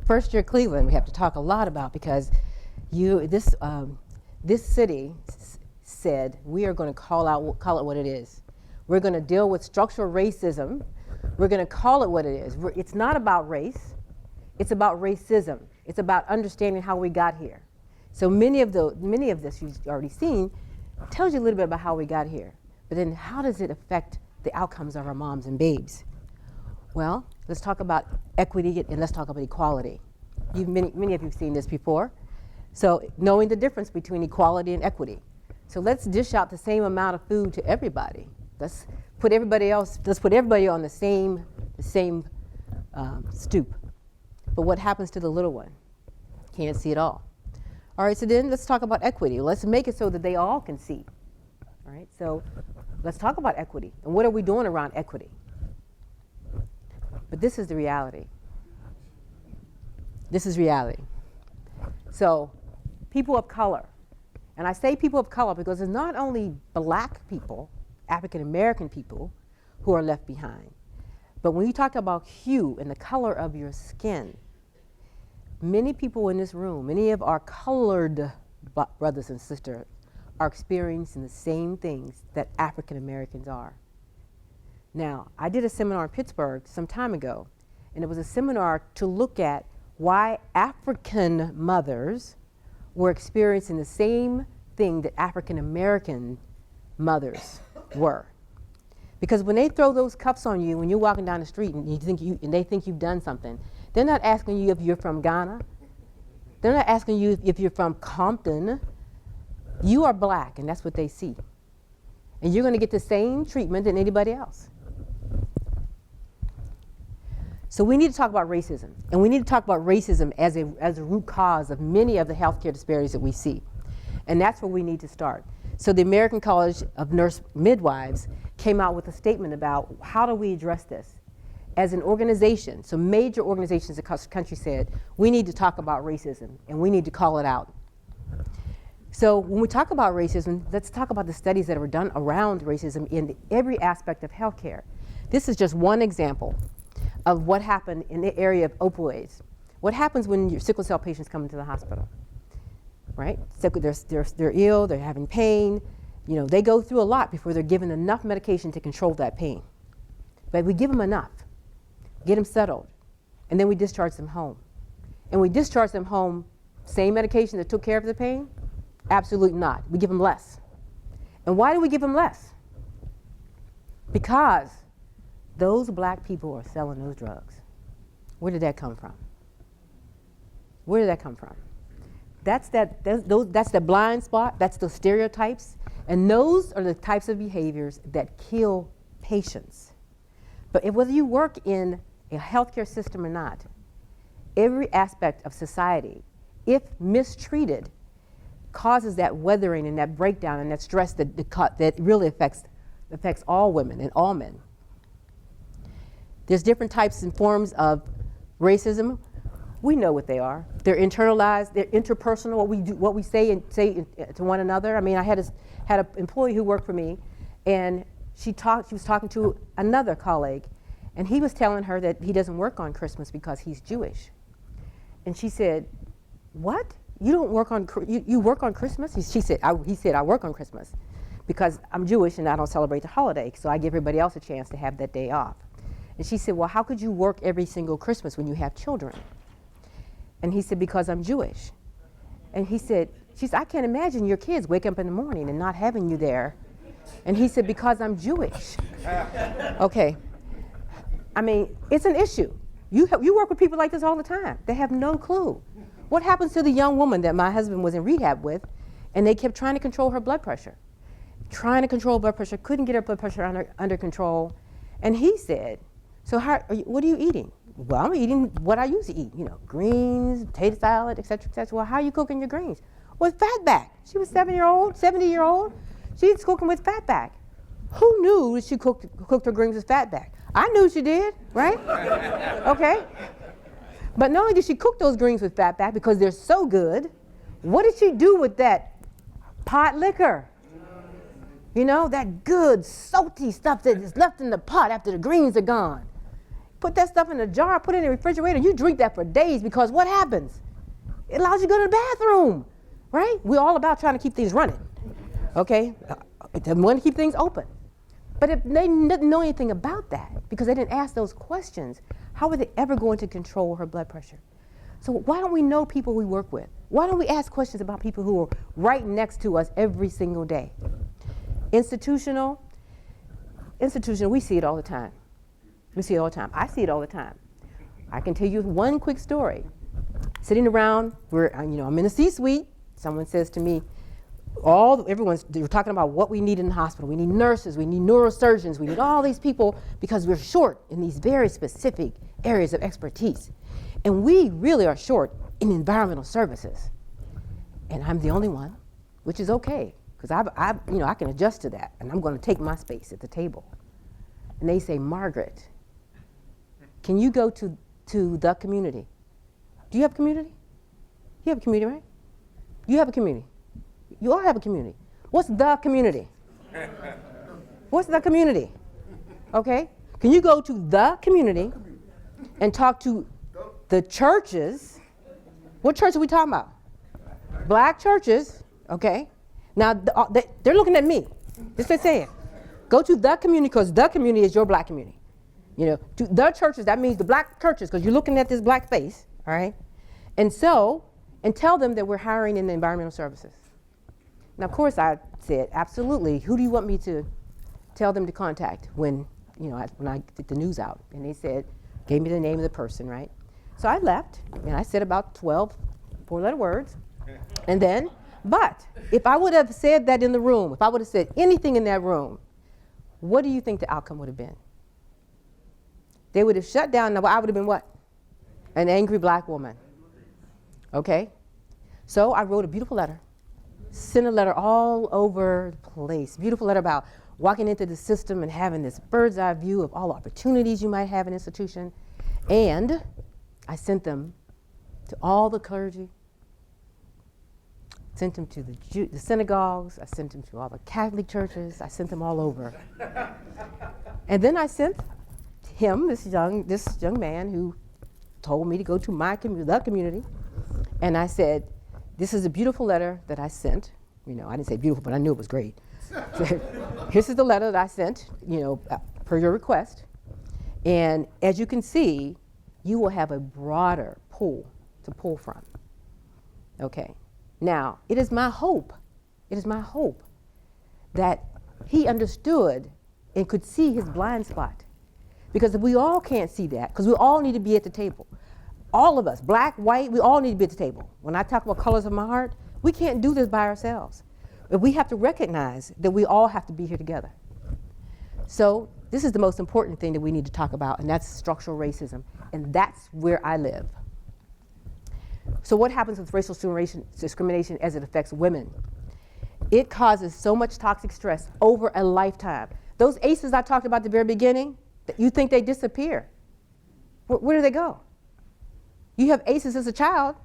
First year Cleveland, we have to talk a lot about, because this city said we are going to call it what it is. We're going to deal with structural racism. We're going to call it what it is. It's not about race. It's about racism. It's about understanding how we got here. So many of this you've already seen tells you a little bit about how we got here. But then how does it affect the outcomes of our moms and babes? Well, let's talk about equity and let's talk about equality. Many of you have seen this before. So knowing the difference between equality and equity. So let's dish out the same amount of food to everybody. Let's put everybody on the same stoop. But what happens to the little one? Can't see it all. All right, so then let's talk about equity. Let's make it so that they all can see. All right, so let's talk about equity. And what are we doing around equity? But this is the reality. This is reality. So people of color, and I say people of color because it's not only black people, African American people, who are left behind. But when you talk about hue and the color of your skin, many people in this room, many of our colored brothers and sisters are experiencing the same things that African Americans are. Now, I did a seminar in Pittsburgh some time ago, and it was a seminar to look at why African mothers were experiencing the same thing that African American mothers were. Because when they throw those cuffs on you when you're walking down the street and they think you've done something, they're not asking you if you're from Ghana. They're not asking you if you're from Compton. You are black, and that's what they see. And you're going to get the same treatment than anybody else. So we need to talk about racism, and we need to talk about racism as a root cause of many of the healthcare disparities that we see. And that's where we need to start. So the American College of Nurse Midwives came out with a statement about how do we address this. As an organization, so major organizations across the country said, we need to talk about racism, and we need to call it out. So when we talk about racism, let's talk about the studies that were done around racism in every aspect of healthcare. This is just one example of what happened in the area of opioids. What happens when your sickle cell patients come into the hospital, right? So they're ill, they're having pain. You know, they go through a lot before they're given enough medication to control that pain. But we give them enough, get them settled, and then we discharge them home. And we discharge them home, same medication that took care of the pain? Absolutely not. We give them less. And why do we give them less? Because those black people are selling those drugs. Where did that come from? Where did that come from? That's the blind spot, that's the stereotypes, and those are the types of behaviors that kill patients. But whether you work in a healthcare system or not, every aspect of society, if mistreated, causes that weathering and that breakdown and that stress that really affects all women and all men. There's different types and forms of racism. We know what they are. They're internalized, they're interpersonal, what we say to one another. I mean, I had an employee who worked for me, and she was talking to another colleague, and he was telling her that he doesn't work on Christmas because he's Jewish. And she said, "What? You don't work on, you work on Christmas?" He said, "I work on Christmas because I'm Jewish and I don't celebrate the holiday, so I give everybody else a chance to have that day off." And she said, "Well, how could you work every single Christmas when you have children?" And he said, "Because I'm Jewish." And she said, "I can't imagine your kids waking up in the morning and not having you there." And he said, "Because I'm Jewish." Okay. I mean, it's an issue. You work with people like this all the time. They have no clue. What happens to the young woman that my husband was in rehab with, and they kept trying to control her blood pressure? Trying to control blood pressure, couldn't get her blood pressure under control. And he said, "So what are you eating?" "Well, I'm eating what I used to eat, greens, potato salad, et cetera, et cetera." "Well, how are you cooking your greens?" "With fatback." She was 70-year-old. She's cooking with fatback. Who knew that she cooked her greens with fatback? I knew she did, right? Okay. But not only did she cook those greens with fatback because they're so good, what did she do with that pot liquor? That good, salty stuff that is left in the pot after the greens are gone. Put that stuff in a jar, put it in the refrigerator, you drink that for days because what happens? It allows you to go to the bathroom, right? We're all about trying to keep things running, okay? We want to keep things open. But if they didn't know anything about that, because they didn't ask those questions, how were they ever going to control her blood pressure? So why don't we know people we work with? Why don't we ask questions about people who are right next to us every single day? Institutional, we see it all the time. We see it all the time. I see it all the time. I can tell you one quick story. Sitting around, I'm in a C-suite. Someone says to me, they're talking about what we need in the hospital. We need nurses, we need neurosurgeons, we need all these people because we're short in these very specific areas of expertise. And we really are short in environmental services. And I'm the only one, which is okay, because I can adjust to that, and I'm going to take my space at the table. And they say, "Margaret, can you go to the community?" Do you have a community? You have a community, right? You have a community. You all have a community. What's the community? What's the community? Okay? Can you go to the community and talk to the churches? What church are we talking about? Black churches, okay? Now, they're looking at me. Just they say it. Go to the community because the community is your black community. To the churches, that means the black churches because you're looking at this black face, all right? And tell them that we're hiring in the environmental services. Now, of course, I said, absolutely. Who do you want me to tell them to contact when I get the news out? And they gave me the name of the person, right? So I left, and I said about 12 four-letter words. But if I would have said that in the room, if I would have said anything in that room, what do you think the outcome would have been? They would have shut down. Now, I would have been what? An angry black woman. Okay? So I wrote a beautiful letter. Sent a letter all over the place. Beautiful letter about walking into the system and having this bird's eye view of all opportunities you might have in an institution. And I sent them to all the clergy. Sent them to the synagogues. I sent them to all the Catholic churches. I sent them all over. And then I sent him, this young man who told me to go to the community. And I said, "This is a beautiful letter that I sent." I didn't say beautiful, but I knew it was great. So, this is the letter that I sent, per your request. And as you can see, you will have a broader pool to pull from. Okay. Now, it is my hope that he understood and could see his blind spot, Because if we all can't see that, because we all need to be at the table. All of us, black, white, we all need to be at the table. When I talk about colors of my heart, we can't do this by ourselves. But we have to recognize that we all have to be here together. So this is the most important thing that we need to talk about, and that's structural racism. And that's where I live. So what happens with racial discrimination as it affects women? It causes so much toxic stress over a lifetime. Those ACEs I talked about at the very beginning, that you think they disappear. Where do they go? You have ACEs as a child.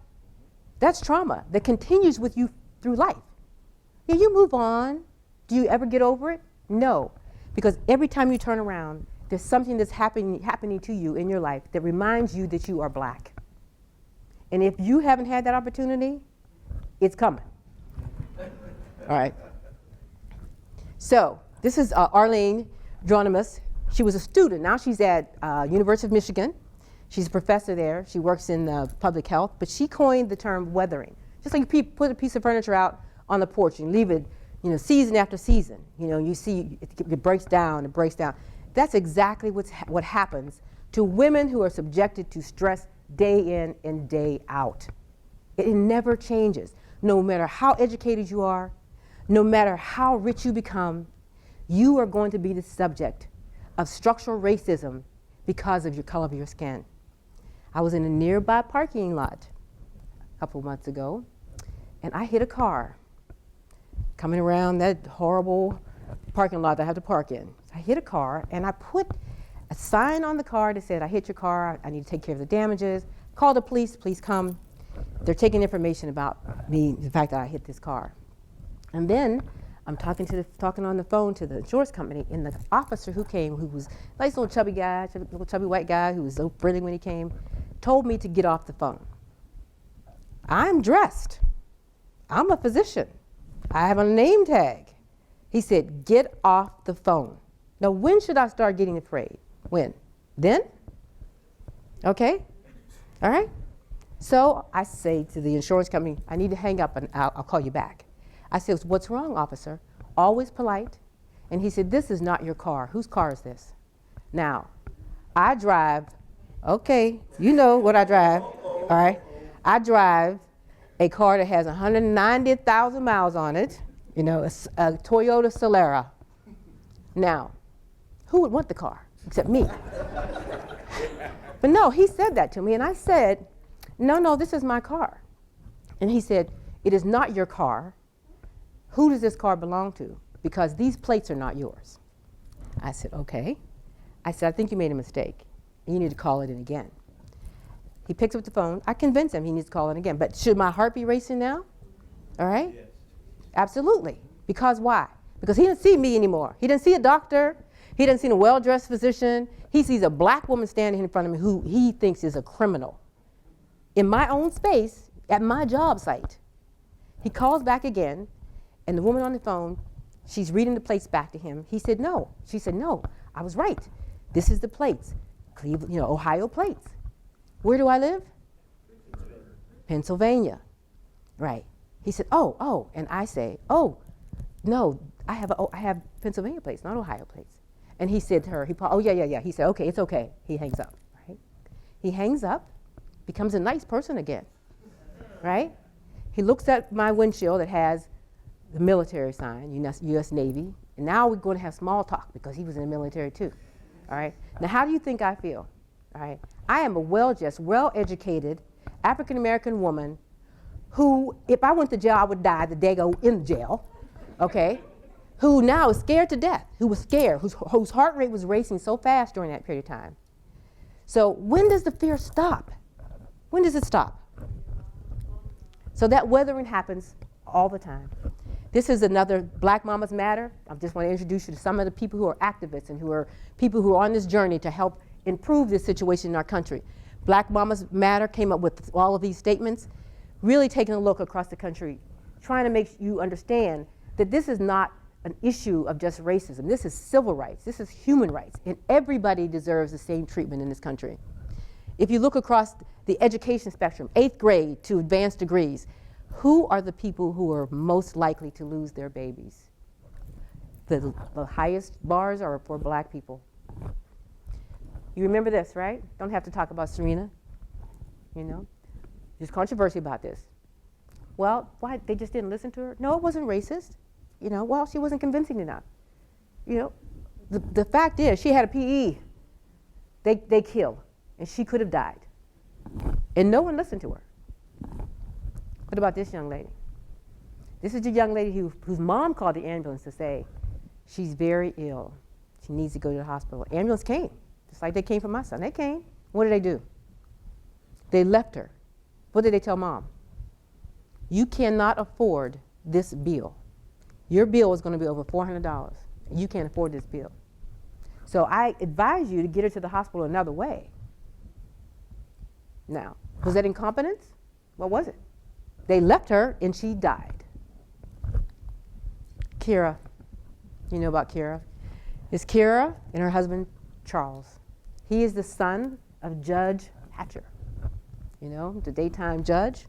That's trauma that continues with you through life. Yeah, you move on. Do you ever get over it? No. Because every time you turn around, there's something that's happening to you in your life that reminds you that you are black. And if you haven't had that opportunity, it's coming. All right. So this is Arlene Dronimus. She was a student. Now she's at University of Michigan. She's a professor there. She works in public health. But she coined the term weathering. Just like you put a piece of furniture out on the porch and leave it, season after season. You see it breaks down, it breaks down. That's exactly what happens to women who are subjected to stress day in and day out. It never changes. No matter how educated you are, no matter how rich you become, you are going to be the subject of structural racism because of your color of your skin. I was in a nearby parking lot a couple of months ago, and I hit a car coming around that horrible parking lot that I have to park in. I hit a car, and I put a sign on the car that said, I hit your car, I need to take care of the damages. Call the police, please come. They're taking information about me, the fact that I hit this car. And then I'm talking on the phone to the insurance company, and the officer who came, who was a nice little chubby guy, little chubby white guy who was so friendly when he came, told me to get off the phone. I'm dressed. I'm a physician. I have a name tag. He said, get off the phone. Now, when should I start getting afraid? When? Then? Okay? All right? So I say to the insurance company, I need to hang up and I'll call you back. I said, what's wrong, officer? Always polite. And he said, this is not your car. Whose car is this? Now, I drive, okay, you know what I drive, all right? I drive a car that has 190,000 miles on it, a Toyota Solara. Now, who would want the car except me? But no, he said that to me, and I said, no, this is my car. And he said, it is not your car. Who does this car belong to? Because these plates are not yours. I said, okay. I said, I think you made a mistake. You need to call it in again. He picks up the phone. I convince him he needs to call it again. But should my heart be racing now? All right? Yes. Absolutely. Because why? Because he didn't see me anymore. He didn't see a doctor. He didn't see a well-dressed physician. He sees a black woman standing in front of him who he thinks is a criminal. In my own space, at my job site. He calls back again, and the woman on the phone, she's reading the plates back to him. He said, no. She said, no, I was right. This is the plates, Cleveland, Ohio plates. Where do I live? Pennsylvania. Right. He said, oh, and I say, oh, no, I have Pennsylvania plates, not Ohio plates. And he said to her, yeah. He said, okay, it's okay. He hangs up, right? He hangs up, becomes a nice person again, right? He looks at my windshield that has the military sign, U.S. Navy, and now we're going to have small talk because he was in the military too, all right? Now, how do you think I feel, all right? I am a well-educated African-American woman who, if I went to jail, I would die the day I go in jail, okay? Who now is scared to death, who was scared, whose heart rate was racing so fast during that period of time. So when does the fear stop? When does it stop? So that weathering happens all the time. This is another Black Mamas Matter. I just want to introduce you to some of the people who are activists and who are people who are on this journey to help improve this situation in our country. Black Mamas Matter came up with all of these statements, really taking a look across the country, trying to make you understand that this is not an issue of just racism. This is civil rights. This is human rights. And everybody deserves the same treatment in this country. If you look across the education spectrum, 8th grade to advanced degrees, who are the people who are most likely to lose their babies? The highest bars are for Black people. You remember this, right? Don't have to talk about Serena, There's controversy about this. Well, why? They just didn't listen to her? No, it wasn't racist. Well, she wasn't convincing enough. The fact is, she had a PE. They killed, and she could have died. And no one listened to her. What about this young lady? This is the young lady whose mom called the ambulance to say, she's very ill. She needs to go to the hospital. Ambulance came, just like they came for my son. They came. What did they do? They left her. What did they tell mom? You cannot afford this bill. Your bill is going to be over $400. You can't afford this bill. So I advise you to get her to the hospital another way. Now, was that incompetence? What was it? They left her and she died. Kira, you know about Kira? It's Kira and her husband, Charles. He is the son of Judge Hatcher, the daytime judge.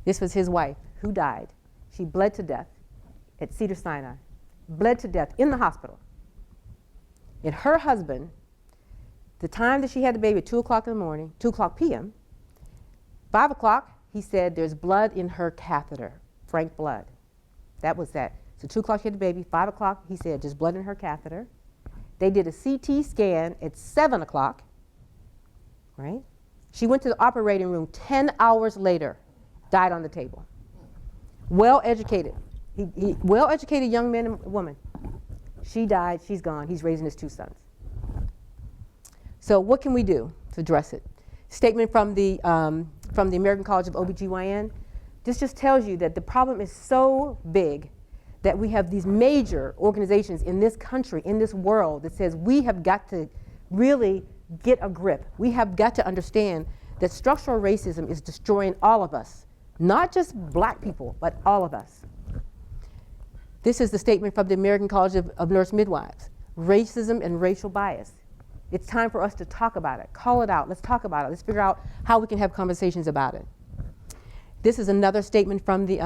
This was his wife who died. She bled to death at Cedars-Sinai, bled to death in the hospital. And her husband, the time that she had the baby at 2 o'clock in the morning, 2 o'clock p.m., 5 o'clock, he said there's blood in her catheter, frank blood. That was that. So 2 o'clock she had the baby, 5 o'clock, he said there's blood in her catheter. They did a CT scan at 7 o'clock, right? She went to the operating room 10 hours later, died on the table. Well-educated. Well-educated young man and woman. She died, she's gone, he's raising his 2 sons. So what can we do to address it? Statement from the American College of OBGYN. This just tells you that the problem is so big that we have these major organizations in this country, in this world, that says we have got to really get a grip. We have got to understand that structural racism is destroying all of us, not just black people, but all of us. This is the statement from the American College of Nurse Midwives. Racism and racial bias. It's time for us to talk about it. Call it out. Let's talk about it. Let's figure out how we can have conversations about it. This is another statement from the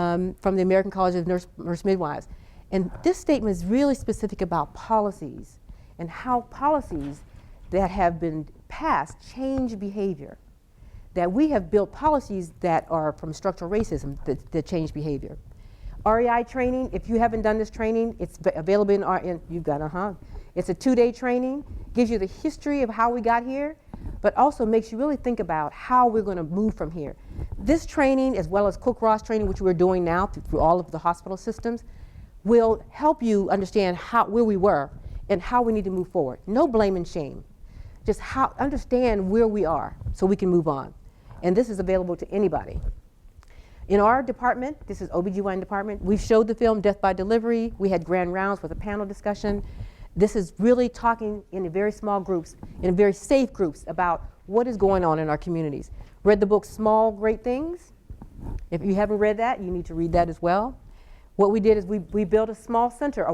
American College of Nurse Midwives. And this statement is really specific about policies and how policies that have been passed change behavior. That we have built policies that are from structural racism that change behavior. REI training, if you haven't done this training, it's available you've got, It's a 2-day training, gives you the history of how we got here, but also makes you really think about how we're going to move from here. This training, as well as Cook-Ross training, which we're doing now through all of the hospital systems, will help you understand where we were and how we need to move forward. No blame and shame. Just understand where we are so we can move on. And this is available to anybody. In our department, this is OBGYN department, we've showed the film Death by Delivery. We had grand rounds with a panel discussion. This is really talking in very small groups, in very safe groups, about what is going on in our communities. Read the book Small Great Things? If you haven't read that, you need to read that as well. What we did is we built a small center,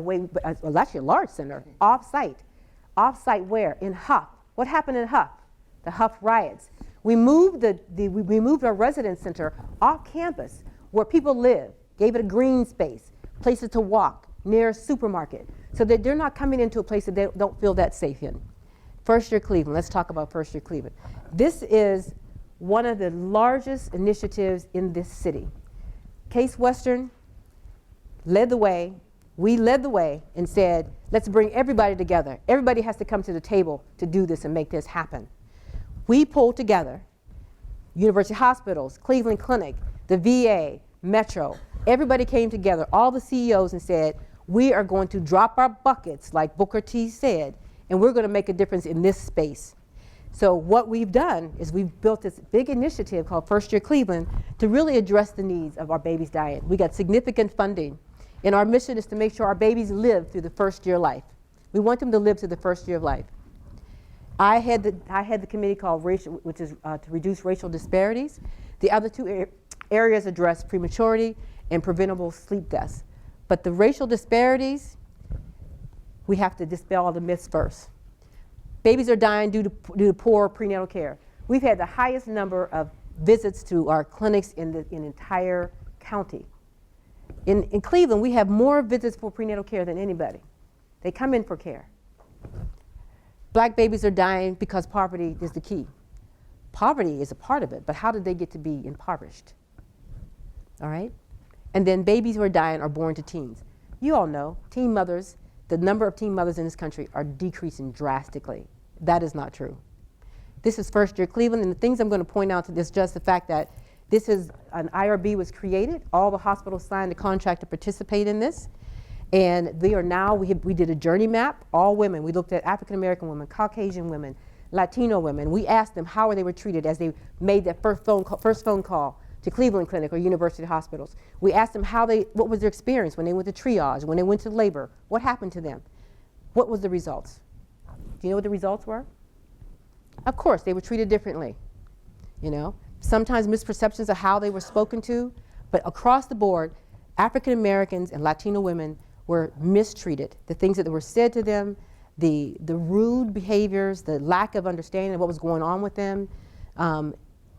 actually a large center, off-site. Off-site where? In Huff. What happened in Huff? The Huff riots. We moved we moved our residence center off campus where people live, gave it a green space, places to walk, near a supermarket, so that they're not coming into a place that they don't feel that safe in. First Year Cleveland, let's talk about First Year Cleveland. This is one of the largest initiatives in this city. Case Western led the way, we led the way and said, let's bring everybody together. Everybody has to come to the table to do this and make this happen. We pulled together university hospitals, Cleveland Clinic, the VA, Metro. Everybody came together, all the CEOs, and said, we are going to drop our buckets, like Booker T said, and we're going to make a difference in this space. So what we've done is we've built this big initiative called First Year Cleveland to really address the needs of our babies dying. We got significant funding, and our mission is to make sure our babies live through the first year of life. We want them to live through the first year of life. I had the committee called Racial, which is to reduce racial disparities. The other two areas address prematurity and preventable sleep deaths. But the racial disparities, we have to dispel all the myths first. Babies are dying due to poor prenatal care. We've had the highest number of visits to our clinics in the entire county. In Cleveland, we have more visits for prenatal care than anybody. They come in for care. Black babies are dying because poverty is the key. Poverty is a part of it, but how did they get to be impoverished? All right? And then babies who are dying are born to teens. You all know, teen mothers, the number of teen mothers in this country are decreasing drastically. That is not true. This is first year Cleveland, and the things I'm going to point out to this just the fact that this is an IRB was created. All the hospitals signed a contract to participate in this. And they are now, we did a journey map, all women. We looked at African American women, Caucasian women, Latino women. We asked them how they were treated as they made that first phone call to Cleveland Clinic or university hospitals. We asked them what was their experience when they went to triage, when they went to labor, what happened to them? What was the results? Do you know what the results were? Of course, they were treated differently. You know, sometimes misperceptions of how they were spoken to, but across the board, African Americans and Latino women were mistreated. The things that were said to them, the rude behaviors, the lack of understanding of what was going on with them,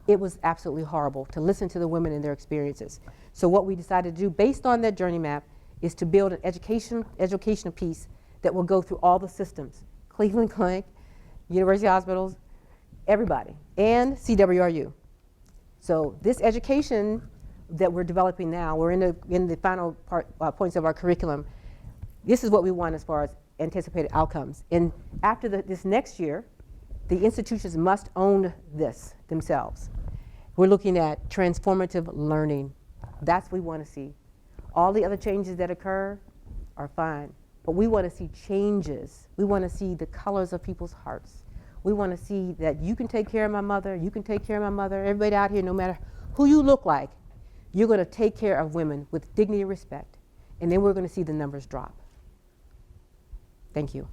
it was absolutely horrible to listen to the women and their experiences. So what we decided to do based on that journey map is to build an educational piece that will go through all the systems, Cleveland Clinic, university hospitals, everybody, and CWRU. So this education that we're developing now, we're in the final points of our curriculum. This is what we want as far as anticipated outcomes. And after this next year, the institutions must own this themselves. We're looking at transformative learning. That's what we want to see. All the other changes that occur are fine, but we want to see changes. We want to see the colors of people's hearts. We want to see that you can take care of my mother, you can take care of my mother, everybody out here, no matter who you look like, you're going to take care of women with dignity and respect, and then we're going to see the numbers drop. Thank you.